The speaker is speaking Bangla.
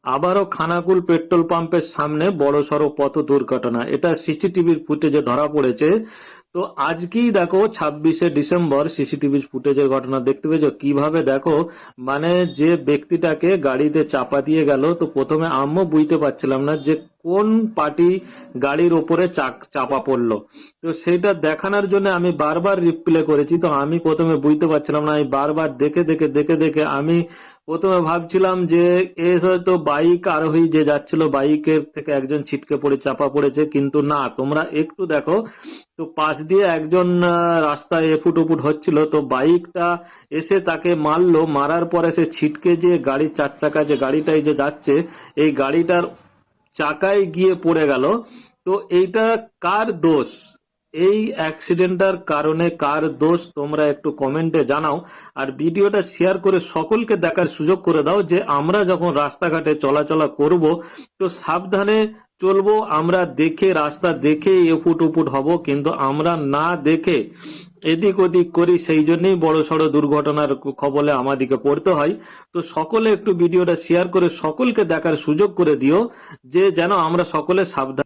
আবারও খানাকুল পেট্রোল পাম্পের সামনে বড়সড় পথ দুর্ঘটনা, এটা সিসিটিভির ফুটেজে ধরা পড়েছে। তো আজকেই দেখো 26শে ডিসেম্বর সিসিটিভির ফুটেজের ঘটনা দেখতে পেয়েছো কিভাবে, দেখো মানে যে ব্যক্তিটাকে গাড়িতে চাপা দিয়ে গেল, তো প্রথমে আমিও বুঝতে পারছিলাম না যে কোন পার্টি গাড়ির ওপরে চাপা পড়লো। তো সেটা দেখানোর জন্য আমি বারবার রিপ্লে করেছি, তো আমি প্রথমে বুঝতে পারছিলাম না, আমি বারবার দেখে আমি প্রথমে ভাবছিলাম যে এ হয়তো বাইক আরোহী যে যাচ্ছিল বাইকের থেকে একজন ছিটকে পড়ে চাপা পড়েছে, কিন্তু না, তোমরা একটু দেখো। তো পাশ দিয়ে একজন রাস্তায় এফুট ওফুট হচ্ছিল, তো বাইকটা এসে তাকে মারলো, মারার পরে সে ছিটকে যে গাড়ির চার চাকা যে গাড়িটাই যে যাচ্ছে এই গাড়িটার চাকায় গিয়ে পড়ে গেল। তো এইটা কার দোষ? এই অ্যাক্সিডেন্টটার কারণে কার দোষ তোমরা একটু কমেন্টে জানাও। আর ভিডিওটা শেয়ার করে সকলকে দেখার সুযোগ করে দাও যে আমরা যখন রাস্তাঘাটে চলাচলা করব তো সাবধানে চলবো, আমরা দেখে রাস্তা দেখে এফুট ওফুট হব, কিন্তু আমরা না দেখে এদিক ওদিক করি, সেই জন্যই বড় সড় দুর্ঘটনার কবলে আমাদেরকে পড়তে হয়। তো সকলে একটু ভিডিওটা শেয়ার করে সকলকে দেখার সুযোগ করে দিও, যে যেন আমরা সকলে সাবধানে